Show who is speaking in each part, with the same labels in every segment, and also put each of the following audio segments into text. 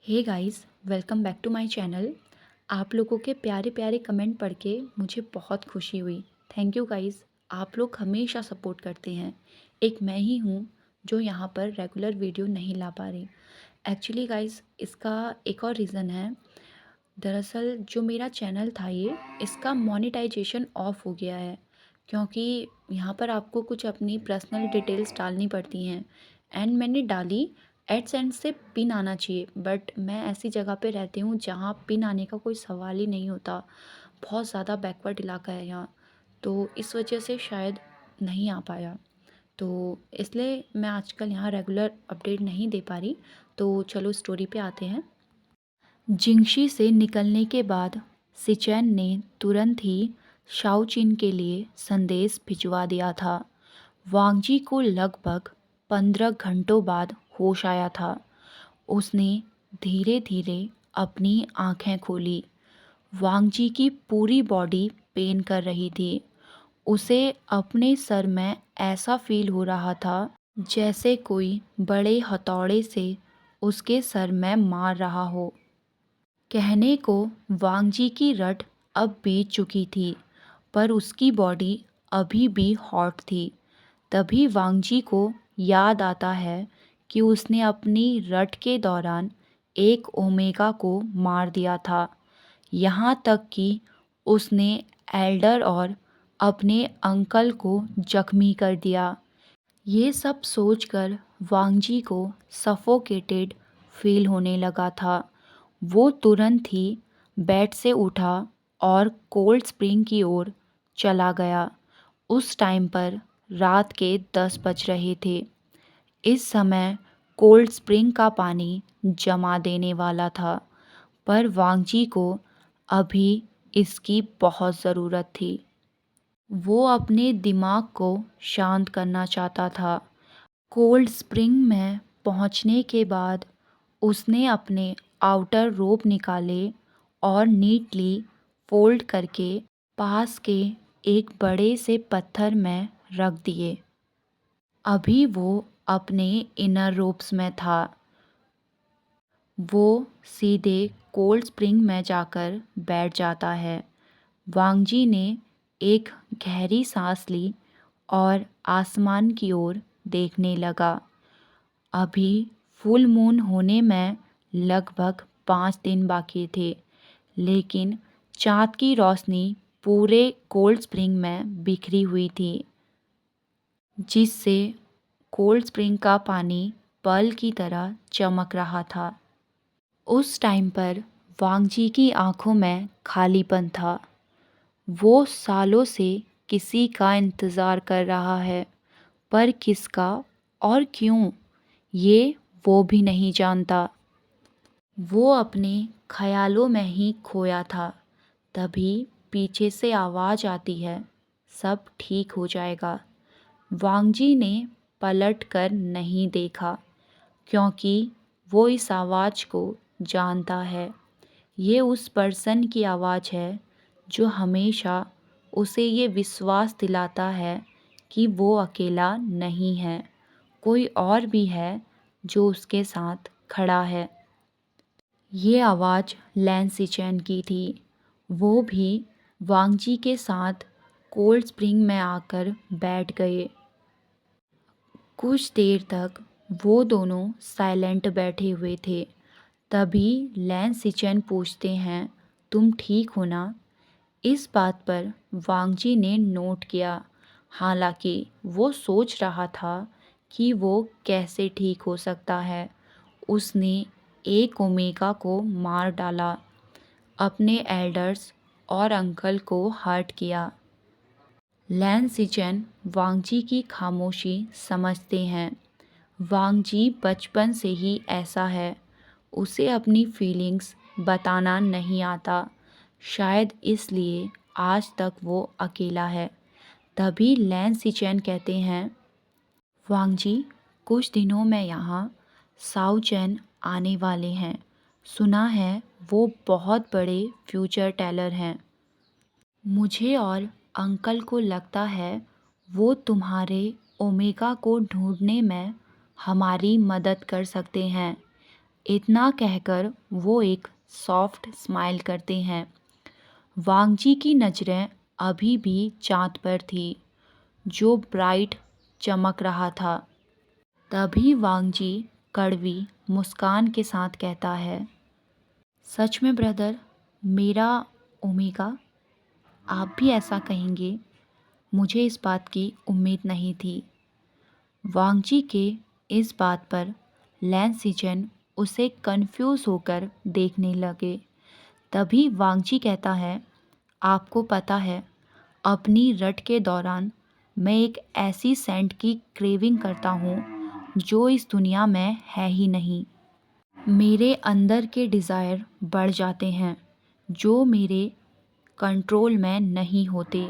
Speaker 1: Hey guys, welcome back to my channel. आप लोगों के प्यारे प्यारे कमेंट पढ़ के मुझे बहुत खुशी हुई। Thank you guys. आप लोग हमेशा सपोर्ट करते हैं। एक मैं ही हूँ जो यहाँ पर रेगुलर वीडियो नहीं ला पा रही। एक्चुअली गाइस, इसका एक और रीज़न है। दरअसल जो मेरा चैनल था इसका मोनेटाइजेशन ऑफ हो गया है, क्योंकि यहाँ पर आपको कुछ अपनी पर्सनल डिटेल्स डालनी पड़ती हैं एंड मैंने डाली। एडसेंस से पिन आना चाहिए, बट मैं ऐसी जगह पे रहती हूँ जहाँ पिन आने का कोई सवाल ही नहीं होता। बहुत ज़्यादा बैकवर्ड इलाका है यहाँ, तो इस वजह से शायद नहीं आ पाया। तो इसलिए मैं आजकल यहाँ रेगुलर अपडेट नहीं दे पा रही। तो चलो स्टोरी पे आते हैं। जिंगशी से निकलने के बाद सिचेन ने तुरंत ही शाओचिन के लिए संदेश भिजवा दिया था। वांगजी को लगभग 15 घंटों बाद होश आया था। उसने धीरे धीरे अपनी आंखें खोली। वांगजी की पूरी बॉडी पेन कर रही थी। उसे अपने सर में ऐसा फील हो रहा था जैसे कोई बड़े हथौड़े से उसके सर में मार रहा हो। कहने को वांगजी की रट अब बीत चुकी थी, पर उसकी बॉडी अभी भी हॉट थी। तभी वांगजी को याद आता है कि उसने अपनी रट के दौरान एक ओमेगा को मार दिया था। यहाँ तक कि उसने एल्डर और अपने अंकल को जख्मी कर दिया। ये सब सोचकर वांगजी को सफोकेटेड फील होने लगा था। वो तुरंत ही बेड से उठा और कोल्ड स्प्रिंग की ओर चला गया। उस टाइम पर रात के 10 बज रहे थे। इस समय कोल्ड स्प्रिंग का पानी जमा देने वाला था, पर वांगजी को अभी इसकी बहुत ज़रूरत थी। वो अपने दिमाग को शांत करना चाहता था। कोल्ड स्प्रिंग में पहुंचने के बाद उसने अपने आउटर रोब निकाले और नीटली फोल्ड करके पास के एक बड़े से पत्थर में रख दिए। अभी वो अपने इनर रोब्स में था। वो सीधे कोल्ड स्प्रिंग में जाकर बैठ जाता है। वांगजी ने एक गहरी सांस ली और आसमान की ओर देखने लगा। अभी फुल मून होने में लगभग 5 दिन बाकी थे, लेकिन चाँद की रोशनी पूरे कोल्ड स्प्रिंग में बिखरी हुई थी, जिससे कोल्ड स्प्रिंग का पानी पर्ल की तरह चमक रहा था। उस टाइम पर वांगजी की आंखों में खालीपन था। वो सालों से किसी का इंतज़ार कर रहा है, पर किसका और क्यों, ये वो भी नहीं जानता। वो अपने ख्यालों में ही खोया था। तभी पीछे से आवाज़ आती है, सब ठीक हो जाएगा। वांगजी ने पलट कर नहीं देखा, क्योंकि वो इस आवाज़ को जानता है। ये उस पर्सन की आवाज़ है जो हमेशा उसे ये विश्वास दिलाता है कि वो अकेला नहीं है, कोई और भी है जो उसके साथ खड़ा है। ये आवाज़ लैन सिचेन की थी। वो भी वांगजी के साथ कोल्ड स्प्रिंग में आकर बैठ गए। कुछ देर तक वो दोनों साइलेंट बैठे हुए थे। तभी लैन सिचेन पूछते हैं, तुम ठीक हो ना? इस बात पर वांगजी ने नोट किया। हालांकि वो सोच रहा था कि वो कैसे ठीक हो सकता है। उसने एक ओमेगा को मार डाला, अपने एल्डर्स और अंकल को हर्ट किया। लैन सिचेन वांगजी की खामोशी समझते हैं। वांगजी बचपन से ही ऐसा है, उसे अपनी फीलिंग्स बताना नहीं आता। शायद इसलिए आज तक वो अकेला है। तभी लैन सिचेन कहते हैं, वांगजी, कुछ दिनों में यहाँ साओचैन आने वाले हैं। सुना है वो बहुत बड़े फ्यूचर टेलर हैं। मुझे और अंकल को लगता है वो तुम्हारे ओमेगा को ढूंढने में हमारी मदद कर सकते हैं। इतना कहकर वो एक सॉफ्ट स्माइल करते हैं। वांगजी की नज़रें अभी भी चाँद पर थी, जो ब्राइट चमक रहा था। तभी वांगजी कड़वी मुस्कान के साथ कहता है, सच में ब्रदर, मेरा ओमेगा? आप भी ऐसा कहेंगे? मुझे इस बात की उम्मीद नहीं थी। वांगजी के इस बात पर लैन सिचेन उसे कंफ्यूज होकर देखने लगे। तभी वांगजी कहता है, आपको पता है, अपनी रट के दौरान मैं एक ऐसी सेंट की क्रेविंग करता हूँ जो इस दुनिया में है ही नहीं। मेरे अंदर के डिज़ायर बढ़ जाते हैं जो मेरे कंट्रोल में नहीं होते।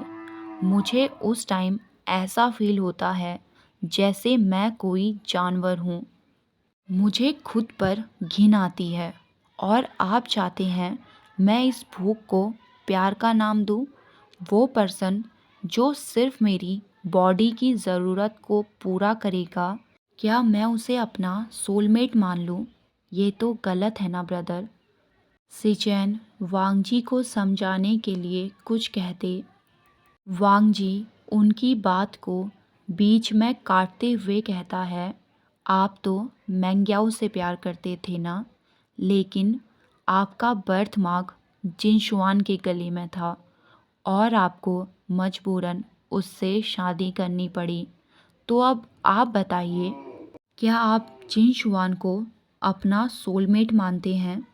Speaker 1: मुझे उस टाइम ऐसा फील होता है जैसे मैं कोई जानवर हूँ। मुझे खुद पर घिन आती है और आप चाहते हैं मैं इस भूख को प्यार का नाम दूँ? वो पर्सन जो सिर्फ मेरी बॉडी की ज़रूरत को पूरा करेगा, क्या मैं उसे अपना सोलमेट मान लूँ? ये तो गलत है ना ब्रदर। सिचेन वांगजी को समझाने के लिए कुछ कहते। वांगजी उनकी बात को बीच में काटते हुए कहता है, आप तो मैंग्याओ से प्यार करते थे ना, लेकिन आपका बर्थ मार्क जिनशुआन के गले में था और आपको मजबूरन उससे शादी करनी पड़ी। तो अब आप बताइए, क्या आप जिनशुआन को अपना सोलमेट मानते हैं?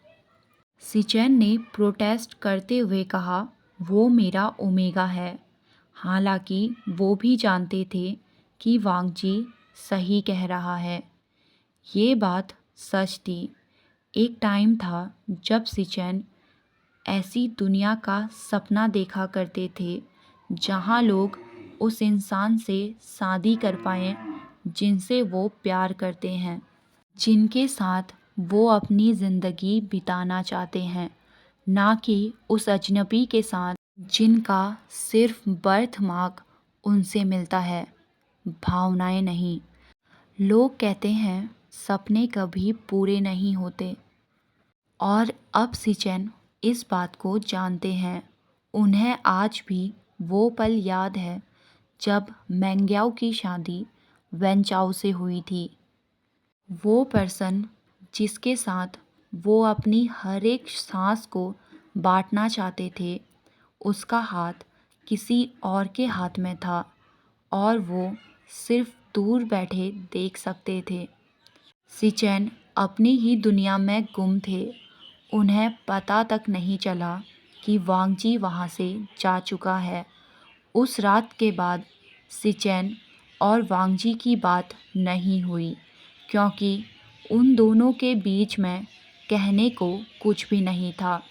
Speaker 1: सिचेन ने प्रोटेस्ट करते हुए कहा, वो मेरा ओमेगा है। हालांकि वो भी जानते थे कि वांगजी सही कह रहा है। ये बात सच थी। एक टाइम था जब सिचेन ऐसी दुनिया का सपना देखा करते थे जहां लोग उस इंसान से शादी कर पाएं जिनसे वो प्यार करते हैं, जिनके साथ वो अपनी ज़िंदगी बिताना चाहते हैं, ना कि उस अजनबी के साथ जिनका सिर्फ बर्थ मार्क उनसे मिलता है, भावनाएं नहीं। लोग कहते हैं सपने कभी पूरे नहीं होते, और अब सिचेन इस बात को जानते हैं। उन्हें आज भी वो पल याद है जब मैंग्याओ की शादी वेंचाओ से हुई थी। वो पर्सन जिसके साथ वो अपनी हर एक सांस को बांटना चाहते थे, उसका हाथ किसी और के हाथ में था और वो सिर्फ दूर बैठे देख सकते थे। सिचेन अपनी ही दुनिया में गुम थे। उन्हें पता तक नहीं चला कि वांगजी वहाँ से जा चुका है। उस रात के बाद सिचेन और वांगजी की बात नहीं हुई, क्योंकि उन दोनों के बीच में कहने को कुछ भी नहीं था।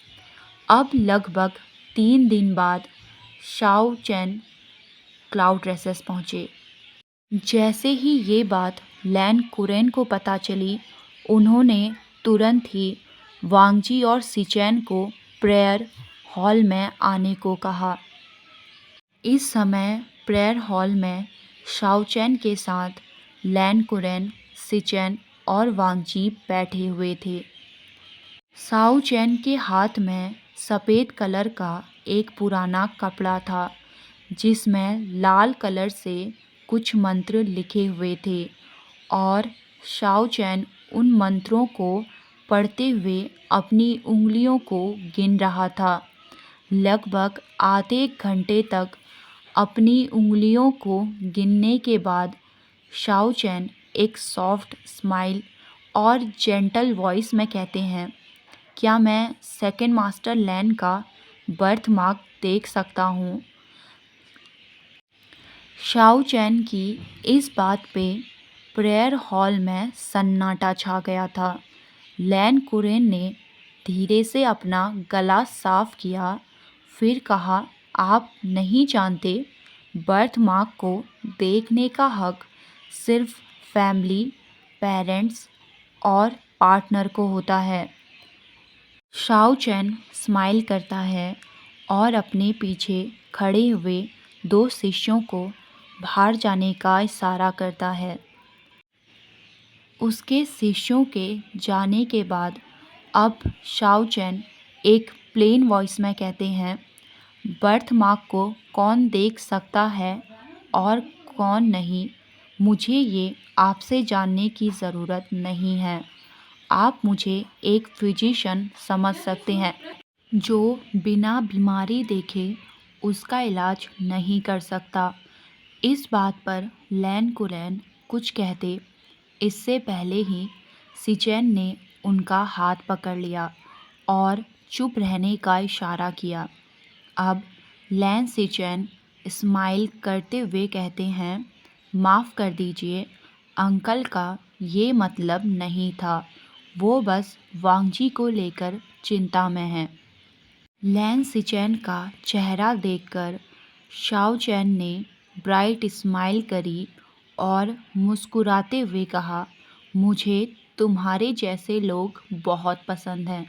Speaker 1: अब लगभग 3 दिन बाद शाओ चैन क्लाउड रेसेस पहुँचे। जैसे ही ये बात लैन कुरेन को पता चली, उन्होंने तुरंत ही वांगजी और सिचेन को प्रेयर हॉल में आने को कहा। इस समय प्रेयर हॉल में शाओचैन के साथ लैन कुरेन, सिचेन और वांगजी बैठे हुए थे। शाओचैन के हाथ में सफ़ेद कलर का एक पुराना कपड़ा था जिसमें लाल कलर से कुछ मंत्र लिखे हुए थे और शाओचैन उन मंत्रों को पढ़ते हुए अपनी उंगलियों को गिन रहा था। लगभग आधे घंटे तक अपनी उंगलियों को गिनने के बाद शाओचैन एक सॉफ्ट स्माइल और जेंटल वॉइस में कहते हैं, क्या मैं सेकंड मास्टर लैन का बर्थ मार्क देख सकता हूँ? शाओचैन की इस बात पे प्रेयर हॉल में सन्नाटा छा गया था। लैन कुरेन ने धीरे से अपना गला साफ किया, फिर कहा, आप नहीं जानते, बर्थ मार्क को देखने का हक सिर्फ फैमिली, पेरेंट्स और पार्टनर को होता है। शाओचैन स्माइल करता है और अपने पीछे खड़े हुए 2 शिष्यों को बाहर जाने का इशारा करता है। उसके शिष्यों के जाने के बाद अब शाओ चैन एक प्लेन वॉइस में कहते हैं, बर्थ मार्क को कौन देख सकता है और कौन नहीं, मुझे ये आपसे जानने की ज़रूरत नहीं है। आप मुझे एक फिजिशियन समझ सकते हैं जो बिना बीमारी देखे उसका इलाज नहीं कर सकता। इस बात पर लैन कुरैन कुछ कहते इससे पहले ही सिचेन ने उनका हाथ पकड़ लिया और चुप रहने का इशारा किया। अब लैन सिचेन स्माइल करते हुए कहते हैं, माफ़ कर दीजिए, अंकल का ये मतलब नहीं था, वो बस वांगजी को लेकर चिंता में हैं। लैन सिचेन का चेहरा देखकर शाओ चैन ने ब्राइट स्माइल करी और मुस्कुराते हुए कहा, मुझे तुम्हारे जैसे लोग बहुत पसंद हैं,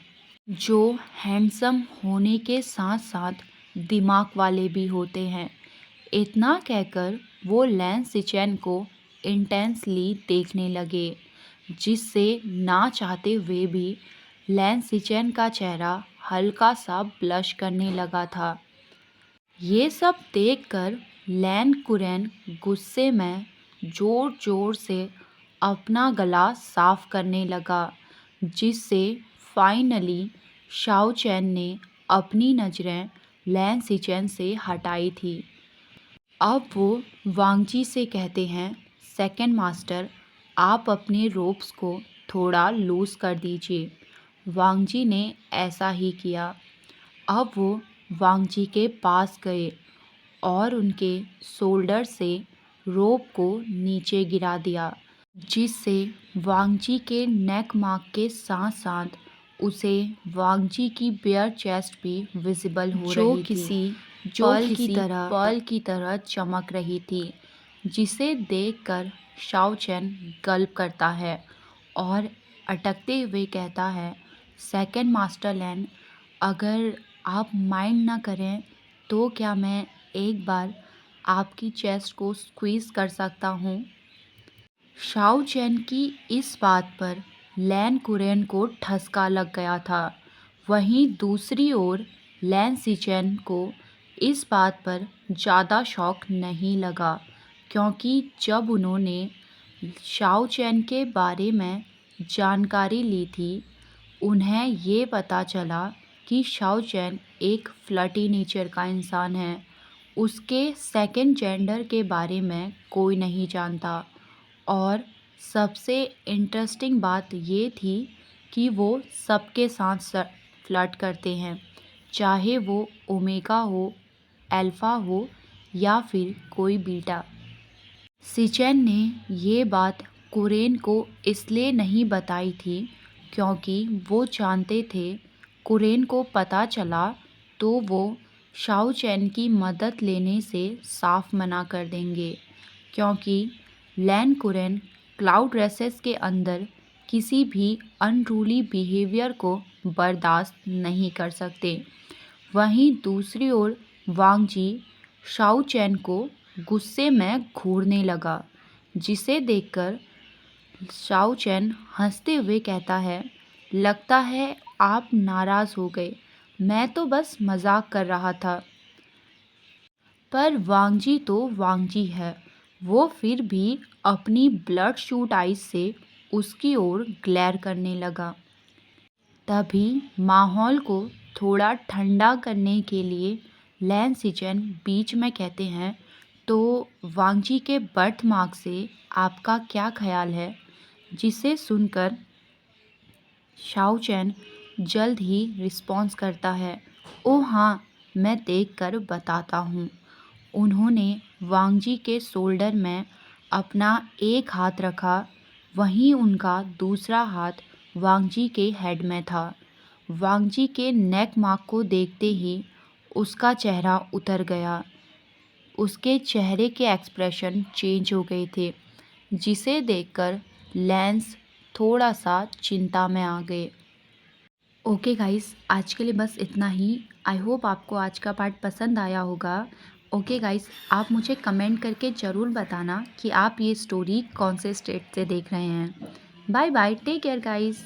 Speaker 1: जो हैंडसम होने के साथ साथ दिमाग वाले भी होते हैं। इतना कहकर वो लैन सिचेन को इंटेंसली देखने लगे, जिससे ना चाहते हुए भी लैन सिचेन का चेहरा हल्का सा ब्लश करने लगा था। ये सब देखकर लैन कुरैन गुस्से में ज़ोर ज़ोर से अपना गला साफ करने लगा, जिससे फाइनली शाओ चैन ने अपनी नज़रें लैन सिचेन से हटाई थी। अब वो वांगजी से कहते हैं, सेकंड मास्टर, आप अपने रोप्स को थोड़ा लूज़ कर दीजिए। वांगजी ने ऐसा ही किया। अब वो वांगजी के पास गए और उनके शोल्डर से रोप को नीचे गिरा दिया, जिससे वांगजी के नेक मार्क के साथ साथ उसे वांगजी की बेयर चेस्ट भी विजिबल हो रही थी, जो पर्ल की तरह चमक रही थी, जिसे देखकर शाओ चैन गल्प करता है और अटकते हुए कहता है, सेकंड मास्टर लैन, अगर आप माइंड ना करें तो क्या मैं एक बार आपकी चेस्ट को स्क्वीज़ कर सकता हूँ। शाओ चैन की इस बात पर लैन कुरैन को ठसका लग गया था। वहीं दूसरी ओर लैन सिचेन को इस बात पर ज़्यादा शौक नहीं लगा, क्योंकि जब उन्होंने शाओ चैन के बारे में जानकारी ली थी, उन्हें ये पता चला कि शाओ चैन एक फ्लर्टी नेचर का इंसान है। उसके सेकंड जेंडर के बारे में कोई नहीं जानता और सबसे इंटरेस्टिंग बात ये थी कि वो सबके साथ फ्लर्ट करते हैं, चाहे वो ओमेगा हो, अल्फ़ा हो या फिर कोई बीटा। सिचेन ने ये बात कुरैन को इसलिए नहीं बताई थी क्योंकि वो जानते थे कुरैन को पता चला तो वो शाओ चैन की मदद लेने से साफ मना कर देंगे, क्योंकि लैन कुरैन क्लाउड रेसेस के अंदर किसी भी अनरूली बिहेवियर को बर्दाश्त नहीं कर सकते। वहीं दूसरी ओर वांगजी शाओ चैन को गुस्से में घूरने लगा, जिसे देखकर शाओ चैन हंसते हुए कहता है, लगता है आप नाराज़ हो गए, मैं तो बस मजाक कर रहा था। पर वांगजी तो वांगजी है, वो फिर भी अपनी ब्लड शूट आइज से उसकी ओर ग्लेयर करने लगा। तभी माहौल को थोड़ा ठंडा करने के लिए लैन सिचेन बीच में कहते हैं, तो वांगजी के बर्थ मार्क से आपका क्या ख्याल है, जिसे सुनकर शाओ चैन जल्द ही रिस्पॉन्स करता है, ओह हाँ, मैं देखकर बताता हूँ। उन्होंने वांगजी के शोल्डर में अपना एक हाथ रखा, वहीं उनका दूसरा हाथ वांगजी के हेड में था। वांगजी के नेक मार्क को देखते ही उसका चेहरा उतर गया। उसके चेहरे के एक्सप्रेशन चेंज हो गए थे, जिसे देखकर लैंस थोड़ा सा चिंता में आ गए। ओके गाइस, आज के लिए बस इतना ही। आई होप आपको आज का पार्ट पसंद आया होगा। ओके गाइस, आप मुझे कमेंट करके ज़रूर बताना कि आप ये स्टोरी कौन से स्टेट से देख रहे हैं। Bye bye, take care guys.